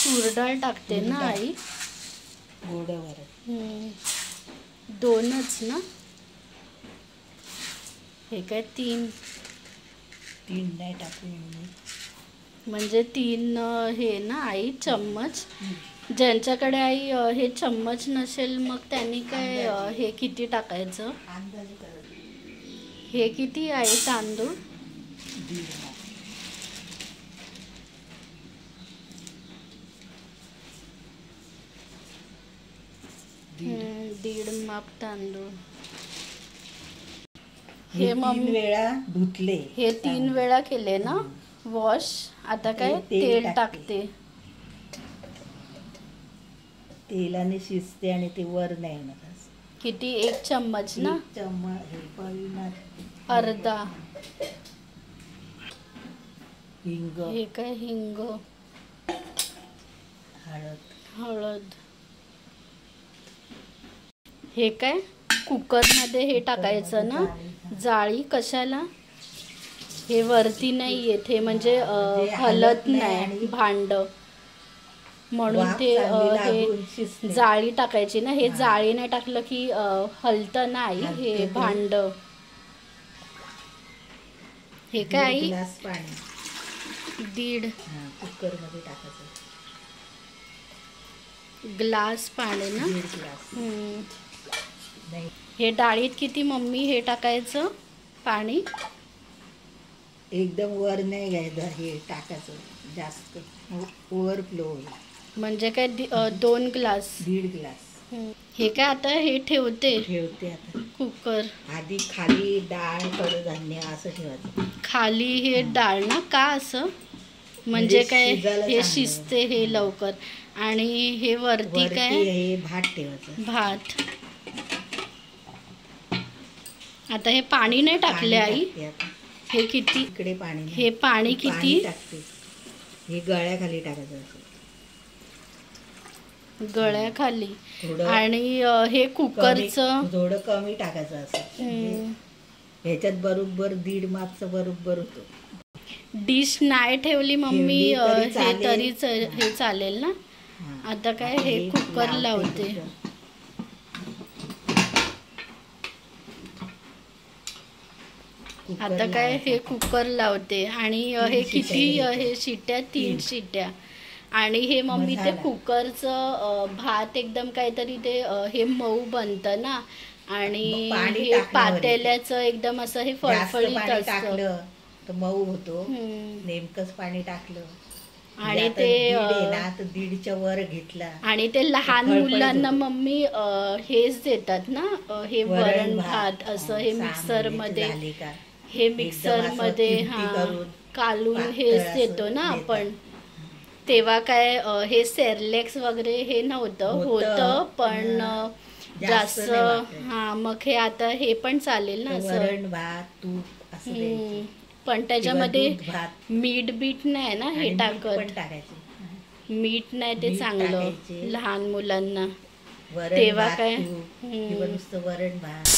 तूर डाळ टाकते ना आई? गोड वरण. 2च ना? हे काय 3 नाही टाकू म्हणजे 3 हे ना आई चम्मच. ज्यांच्याकडे आई हे चम्मच नसेल मग त्यांनी काय हे किती टाकायचं? हे किती आहे तांदूळ? 1.5 माप तांदूळ. हे 3 वेळा धुतले. हे 3 वेळा केले ना वॉश. आता काय तेल टाकते. तेलाने शिजते आणि ते वर नाही ना. किती? 1 चम्मच ना? 1 चम्मच. अर्धा. हिंग. हे काय? हिंग. हळद. हे काय? कुकरमध्ये हे टाकायचं ना? जाळी कशाला? हे वरती नाही येत हे म्हणजे हलत नाही भांड म्हणून ते हे जाळी टाकायची ना. हे जाळी नाही टाकलं की हलतं नाही हे भांड. हे काय? ग्लास पाणी. 1.5 कुकरमध्ये टाकायचं. ग्लास पाणी ना? 1.5 ग्लास. हे डाळीत किती मम्मी हे टाकायचं पाणी? एकदम वर नाही घ्यायचं. हे टाकायचं जास्त ओव्हरफ्लो होईल. म्हणजे काय 2 ग्लास? 1.5 ग्लास. हे काय आता हे ठेवते आता कुकर. आधी खाली डाळ कडधान्य असं ठेवायचं. खाली हे डाळ ना? का असं? म्हणजे काय हे शिजते हे लवकर. आणि हे वरती काय? हे भात ठेवायचं. भात. आता हे पाणी नाही टाकले आई? हे किती? इकडे पाणी. हे पाणी किती टाकते? हे गळ्याखाली टाकायचं. गळ्याखाली. आणि हे कुकरचं थोडं कमी टाकायचं असं. ह्याच्यात बरोबर 1.5 मापचं बरोबर होतो. डिश नाही ठेवली मम्मी हे तरीच हे चालेल ना? आता काय हे कुकर लावते. आता काय हे कुकर लावते. आणि हे किती हे शिट्या? 3 शिट्या. आणि हे मम्मी ते कुकरचं भात एकदम काहीतरी ते हे मऊ बनतं ना. आणि हे पातेल्याचं एकदम असं हे फळफळीत असतं. तर मऊ होतो. नेमकंच पाणी टाकलं आणि ते 1.5च्या वर घेतला. आणि ते लहान मुलांना मम्मी हेच देतात ना हे वरण भात असं. हे मिक्सरमध्ये कालून हेच देतो ना आपण. तेव्हा काय हे सेरलेक्स वगैरे हे नव्हतं. होतं पण जास्त. मग हे आता हे पण चालेल ना असं वरण भात तूप असं. पण त्याच्यामध्ये मीठ बीट नाही ना हे टाकत. मीठ नाही ते चांगलं लहान मुलांना. तेव्हा काय वरण भात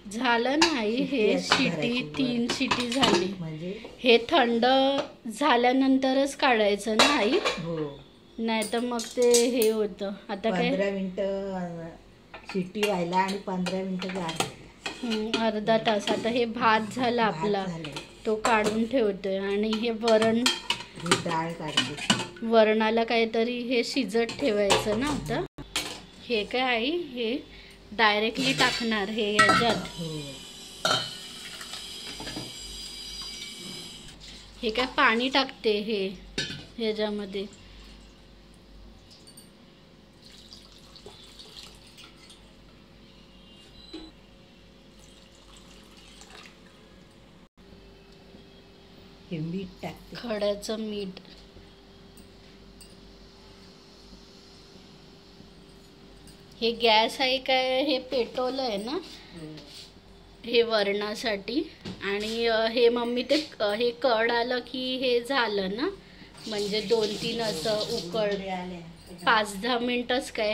झालं नाही. हे शिटी 3 शिटी झाली. हे थंड झाल्यानंतरच काढायचं ना आई? नाही तर मग ते हे होतं. आता काय 15 मिनिटं शिटी व्हायला आणि 15 मिनिटं गार. अर्धा तास. आता हे भात झाला आपला. तो काढून ठेवतोय. आणि हे वरण डाळ काढते. वरणाला काहीतरी हे शिजत ठेवायचं ना. आता हे काय आई हे डायरेक्टली टाकणार हे याच्यात? हे काय पाणी टाकते हे ह्याच्यामध्ये? हे मीठ टाकते. खड्याचं मीठ. हे गॅस आहे काय? हे पेटवलं आहे ना हे वरणासाठी. आणि हे मम्मी ते हे कड आलं की हे झालं ना. म्हणजे 2-3 असं उकळ 5-10 मिनिटच काय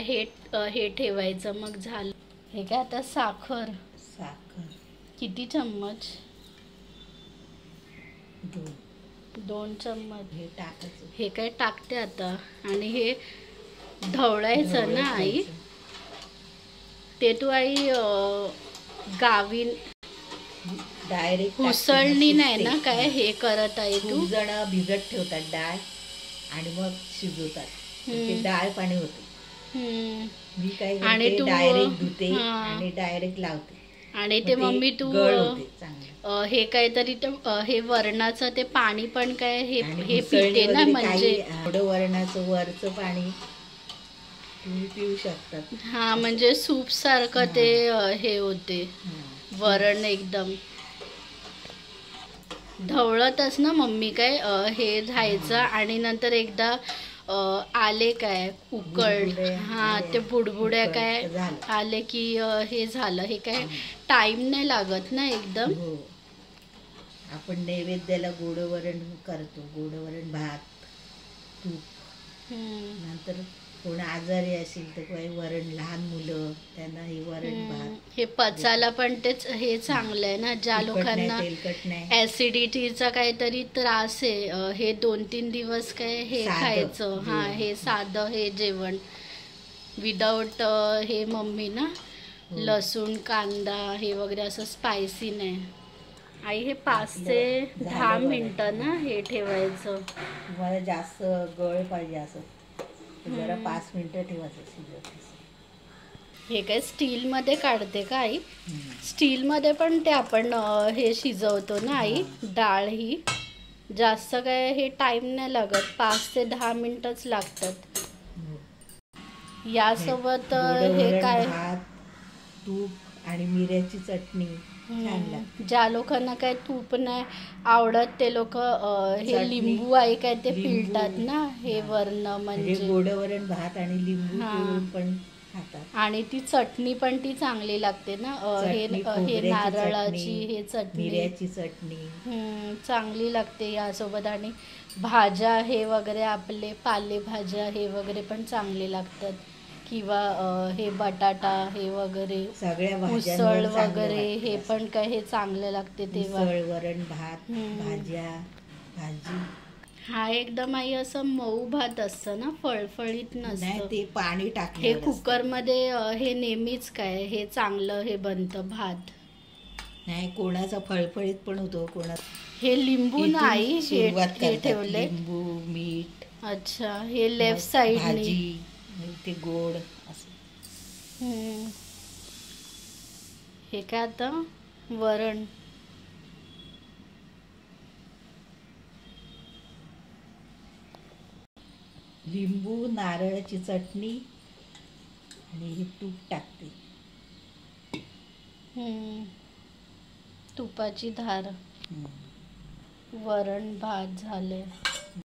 हे ठेवायचं मग झालं. हे काय आता साखर. किती चम्मच? 2 चम्मच. हे टाकायचं. हे काय टाकते आता. आणि हे ढवळायचं ना आई. ते तू आई गावी डायरेक्ट उसळणी नाही ना काय हे करत आहे तू. खूप जण भिजत ठेवतात डाळ आणि मग शिजवतात. ते डाळ पाणी होते. मी काय आणि करते, तू डायरेक्ट धुते आणि डायरेक्ट लावते. आणि ते मम्मी तू गळ होते चांगलं. हे काहीतरी ते हे वरणाचं ते पाणी पण काय हे आणि पिते उसळणी ना वगैरे म्हणजे काही थोडं वरणाचं वरचं पाणी तुम्ही पिऊ शकतात. हा म्हणजे सूप सारखं ते हे होते वरण एकदम ढवळतच ना मम्मी काय हे झायचं. आणि नंतर एकदा आले काय उकळ हा ते बुडबुड्या काय आले की हे झालं. हे काय टाइम नाही लागत ना एकदम. हो. आपण नैवेद्याला गोड वरण करतो. गोड वरण भात तूप. नंतर कोण आजारी असेल तर काही वरण, लहान मुलं त्यांना हे वरण भात. हे पचायला पण तेच हे चांगलं आहे ना. ज्या लोकांना ऍसिडिटीचा काहीतरी त्रास आहे हे 2-3 दिवस काय हे खायचं. हा हे साधं हे जेवण विदाऊट हे मम्मी ना लसूण कांदा हे वगैरे असं स्पायसी नाही. आई हे 5 ते 10 मिनिटं ना हे ठेवायचं. तुम्हाला जास्त गळ पाहिजे असं जरा 5 मिनिटं ठेवायचं शिजत. हे काय स्टीलमध्ये काढते का आई. स्टीलमध्ये पण ते आपण हे शिजवतो ना आई डाळ ही. जास्त काय हे टाइम नाही लागत. 5 ते 10 मिनिटच लागतात. यासोबत हे काय भात तूप आणि मिऱ्याची चटणी छान लागते. ज्या लोकांना काय तूप नाही आवडत ते लोक हे लिंबू आहे काय ते पिळतात ना हे वरण म्हणजे गोड वरण भात आणि लिंबू पिळून पण खातात. आणि ती चटणी पण ती चांगली लागते ना. हे नारळाची हे चटणी मिऱ्याची चटणी चांगली लागते यासोबत. आणि भाज्या हे वगैरे आपले पालेभाज्या हे वगैरे पण चांगले लागतात. किंवा हे बटाटा हे वगैरे सगळ्या उसळ वगैरे हे पण काय हे चांगले लागते तेव्हा. वरण भात भाज्या भाजी. हा एकदम आई असं मऊ भात असतं ना फळफळीत नसतं. ते पाणी टाकलं हे कुकरमध्ये हे नेहमीच काय हे चांगलं हे बनतं भात. नाही कोणाचा फळफळीत पण होतो कोणा. हे लिंबू नाही हे ठेवले लिंबू मीठ. अच्छा हे लेफ्ट साइड भाजी ते गोड असं. हे काय आता वरण. लिंबू नारळाची चटणी आणि हे तूप टाकते. तुपाची धार. वरण भात झाले.